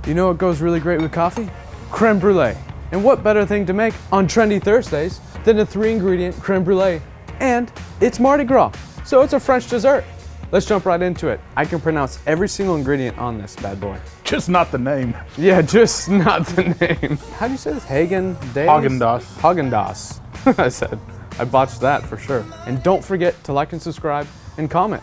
You know what goes really great with coffee? Creme brulee. And what better thing to make on Trendy Thursdays than a 3-ingredient creme brulee? And it's Mardi Gras, so it's a French dessert. Let's jump right into it. I can pronounce every single ingredient on this bad boy. Just not the name. Yeah, just not the name. How do you say this? Häagen-Dazs. Häagen-Dazs. I said. I botched that for sure. And don't forget to like and subscribe and comment.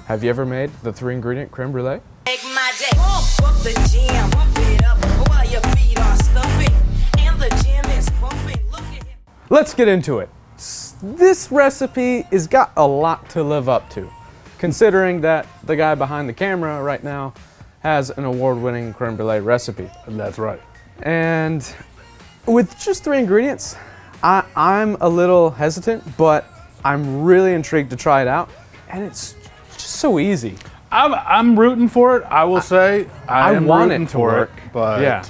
Have you ever made the 3-ingredient creme brulee? Make my day. Pump up the jam, pump it up while your feet are stumping and the jam is pumping. Look at him. Let's get into it. This recipe has got a lot to live up to, considering that the guy behind the camera right now has an award-winning creme brulee recipe. That's right. And with just 3 ingredients, I'm a little hesitant, but I'm really intrigued to try it out. And it's just so easy. I'm rooting for it. I will say I am want rooting it to for work. it, but Yeah.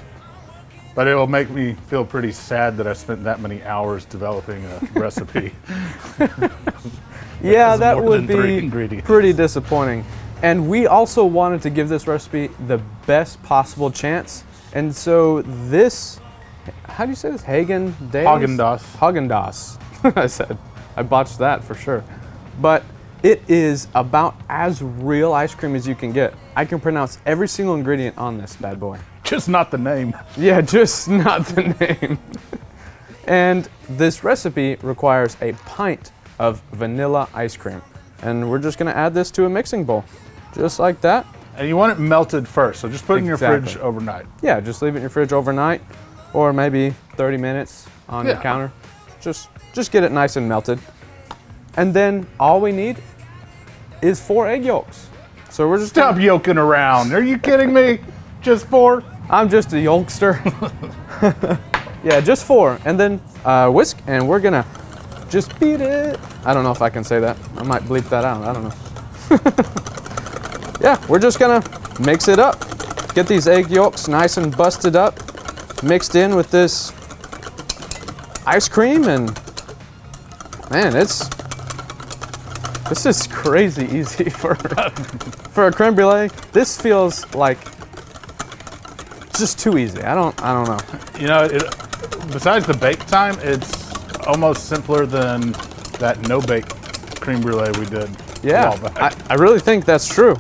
But it will make me feel pretty sad that I spent that many hours developing a recipe. Yeah, Has that more would than 3 be ingredients. pretty disappointing. And we also wanted to give this recipe the best possible chance. And so this, how do you say this? Häagen-Dazs. Häagen-Dazs. I said. I botched that for sure. But it is about as real ice cream as you can get. I can pronounce every single ingredient on this bad boy. Just not the name. Yeah, just not the name. And this recipe requires a pint of vanilla ice cream. And we're just gonna add this to a mixing bowl. Just like that. And you want it melted first, so just put it in your Exactly. fridge overnight. Yeah, just leave it in your fridge overnight or maybe 30 minutes on your Yeah. counter. Just get it nice and melted. And then all we need is 4 egg yolks. So we're just Stop yoking around. Are you kidding me? Just 4? I'm just a yolkster. Yeah, just 4. And then whisk, and we're gonna just beat it. I don't know if I can say that. I might bleep that out. I don't know. Yeah, we're just gonna mix it up. Get these egg yolks nice and busted up, mixed in with this ice cream, and man, this is crazy easy for a creme brulee. This feels like just too easy. I don't know. You know, besides the bake time, it's almost simpler than that no-bake creme brulee we did a Yeah, while back. I really think that's true.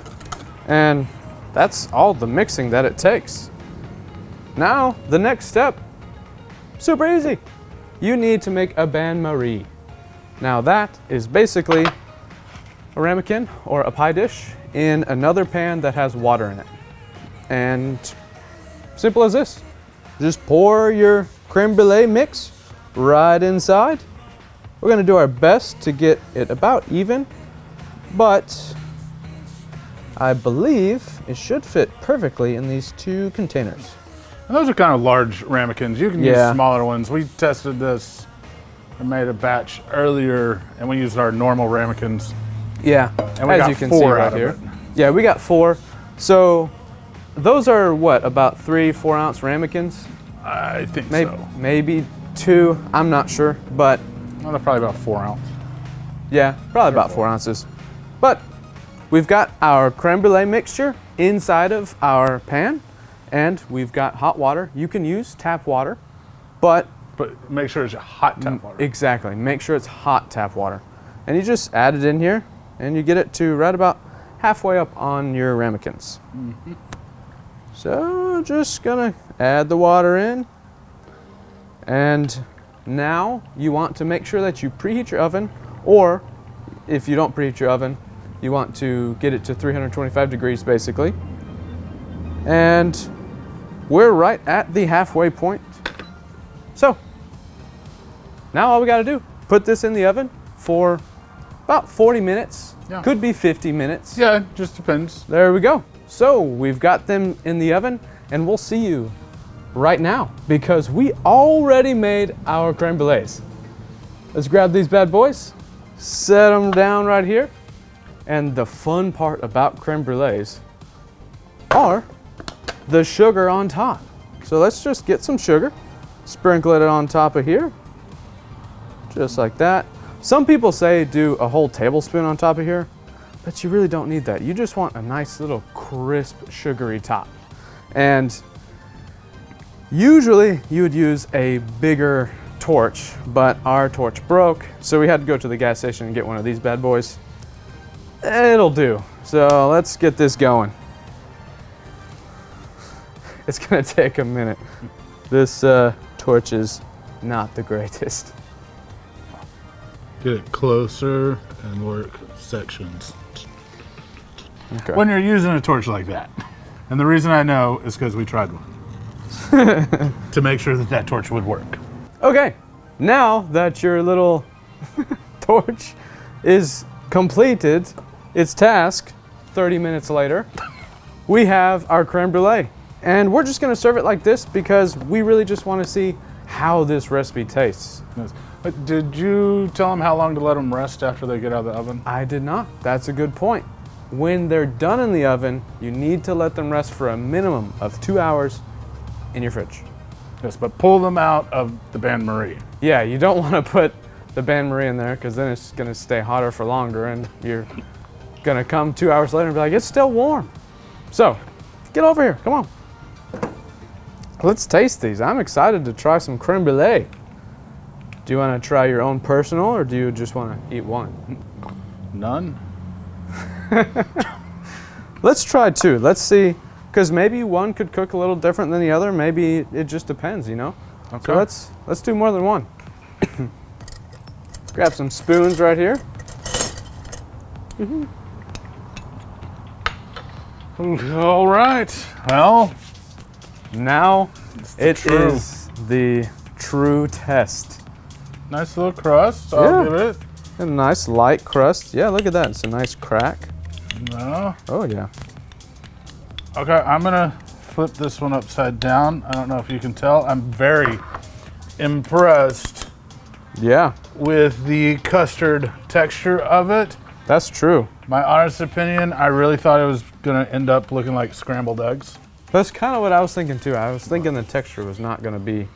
And that's all the mixing that it takes. Now, the next step, super easy. You need to make a bain-marie. Now that is basically a ramekin or a pie dish in another pan that has water in it. And simple as this. Just pour your creme brulee mix right inside. We're gonna do our best to get it about even, but I believe it should fit perfectly in these 2 containers. And those are kind of large ramekins. You can Yeah. use smaller ones. We tested this and made a batch earlier, and we used our normal ramekins. Yeah, And we as got you can 4 see out right of here. it. Yeah, we got 4. So those are what, about 3-4 ounce ramekins? I think Maybe, so. maybe 2, I'm not sure, but Well, they're probably about 4 ounce. yeah, probably about 4 ounces. But we've got our creme brulee mixture inside of our pan, and we've got hot water. You can use tap water, but But make sure it's hot tap water. exactly, make sure it's hot tap water. And you just add it in here, and you get it to right about halfway up on your ramekins. So just gonna add the water in. And now you want to make sure that you preheat your oven, or if you don't preheat your oven, you want to get it to 325 degrees basically. And we're right at the halfway point. So now all we gotta do, put this in the oven for about 40 minutes. Yeah. Could be 50 minutes. Yeah, it just depends. There we go. So we've got them in the oven, and we'll see you right now because we already made our creme brulees. Let's grab these bad boys, set them down right here. And the fun part about creme brulees are the sugar on top. So let's just get some sugar, sprinkle it on top of here, just like that. Some people say do a whole tablespoon on top of here, but you really don't need that. You just want a nice little crisp, sugary top. And Usually you would use a bigger torch, but our torch broke, so we had to go to the gas station and get one of these bad boys. It'll do. So let's get this going. It's gonna take a minute. This torch is not the greatest. Get it closer and work sections. Okay. When you're using a torch like that. And the reason I know is because we tried one. To make sure that that torch would work. Okay, now that your little torch is completed its task, 30 minutes later, we have our creme brulee. And we're just gonna serve it like this because we really just wanna see how this recipe tastes. Yes. But did you tell them how long to let them rest after they get out of the oven? I did not. That's a good point. When they're done in the oven, you need to let them rest for a minimum of 2 hours in your fridge. Yes, but pull them out of the bain marie. Yeah, you don't want to put the bain marie in there because then it's going to stay hotter for longer and you're going to come 2 hours later and be like, it's still warm. So, get over here. Come on. Let's taste these. I'm excited to try some creme brulee. Do you want to try your own personal or do you just want to eat one? None? Let's try two. Let's see, because maybe one could cook a little different than the other. Maybe it just depends, you know? Okay. So let's do more than one. Grab some spoons right here. All right. Well, Now it true. is the true test. nice little crust. I'll Yeah. give it. A nice light crust. Yeah, look at that. It's a nice crack. No. Oh, yeah. Okay, I'm gonna flip this one upside down. I don't know if you can tell. I'm very impressed Yeah, with the custard texture of it. that's true. My honest opinion, I really thought it was gonna end up looking like scrambled eggs. That's kind of what I was thinking, too. I was thinking the texture was not going to be...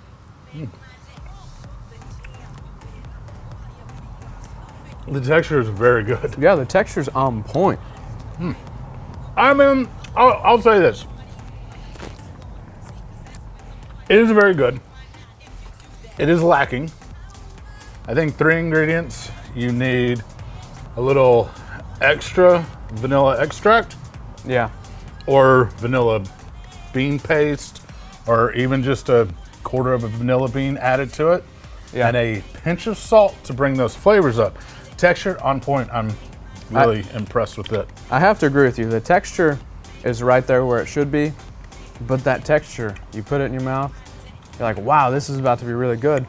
The texture is very good. Yeah, the texture's on point. I mean, I'll say this. It is very good. It is lacking. I think 3 ingredients. You need a little extra vanilla extract Yeah. or vanilla bean paste or even just a quarter of a vanilla bean added to it. Yeah. And a pinch of salt to bring those flavors up. Texture on point. I'm really impressed with it. I have to agree with you. The texture is right there where it should be, but that texture, you put it in your mouth, you're like, wow, this is about to be really good.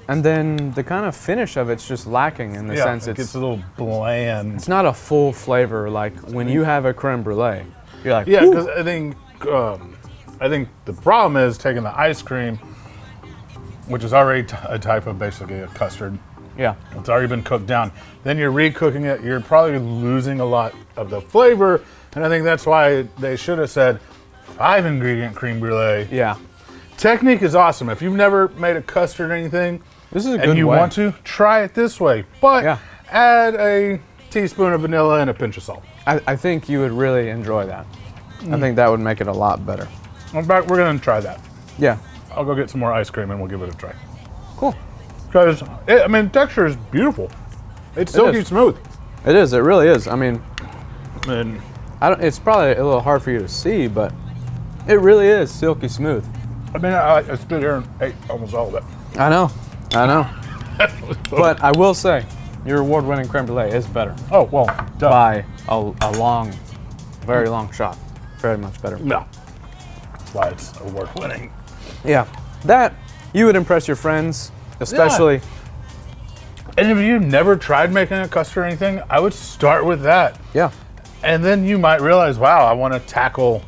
And then the kind of finish of it's just lacking in the sense it gets a little bland. it's not a full flavor like when you have a creme brulee. You're like, Yeah, "Whew." because I think the problem is taking the ice cream, which is already a type of basically a custard. Yeah. It's already been cooked down. Then you're recooking it. You're probably losing a lot of the flavor, and I think that's why they should have said 5 ingredient creme brulee. Yeah. Technique is awesome. If you've never made a custard or anything, This is a good and you way. want to, try it this way. But Yeah. add a teaspoon of vanilla and a pinch of salt. I think you would really enjoy that. I think that would make it a lot better. In fact, we're gonna try that. Yeah. I'll go get some more ice cream and we'll give it a try. Cool. Because, I mean, texture is beautiful. It's silky is. smooth. It is. It really is. I mean, And it's probably a little hard for you to see, but it really is silky smooth. I mean, I stood here and ate almost all of it. I know. But I will say, your award-winning creme brulee is better Oh, well, duh. by a long, very long shot. Very much better. No. That's why it's award winning. Yeah. That, you would impress your friends, especially. And if you've never tried making a custard or anything, I would start with that. Yeah. And then you might realize, wow, I want to tackle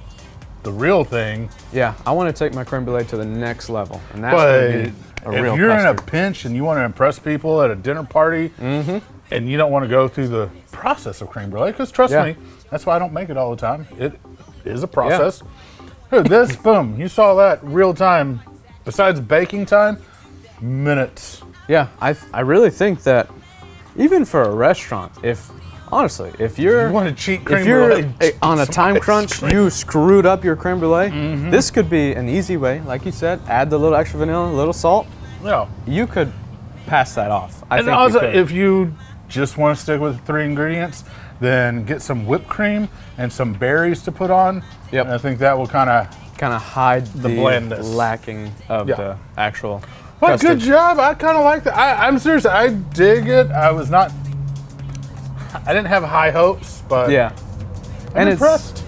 the real thing. Yeah. I want to take my creme brulee to the next level. And that's But going to be a if real you're in a custard. pinch and you want to impress people at a dinner party, and you don't want to go through the process of creme brulee, because trust Yeah. me, that's why I don't make it all the time. It is a process. Dude, this, boom, you saw that real time. Besides baking time, minutes. Yeah, I really think that even for a restaurant, if honestly, if you're You want to cheat creme if you're brulee? on a Some time ice crunch, cream. you screwed up your creme brulee. This could be an easy way, like you said, add the little extra vanilla, a little salt. Yeah. You could pass that off. I And think also, you could. if you just want to stick with 3 ingredients, then get some whipped cream and some berries to put on. Yep. And I think that will kind of. kind of hide the blandness. lacking of Yeah. the actual But custard. good job. I kind of like that. I'm serious. I dig it. I didn't have high hopes, but Yeah, I'm and impressed.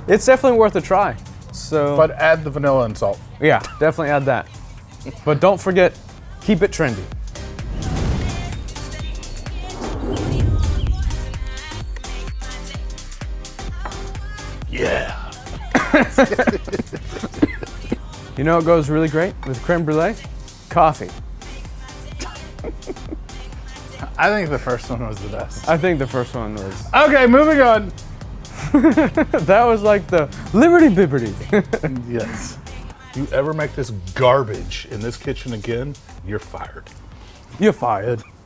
it's definitely worth a try. So But add the vanilla and salt. yeah, definitely add that. But don't forget, keep it trendy. Yeah. You know what goes really great with creme brulee? Coffee. I think the first one was the best. I think the first one was. Okay, moving on. That was like the Liberty Bibberty. Yes. You ever make this garbage in this kitchen again, you're fired. You're fired.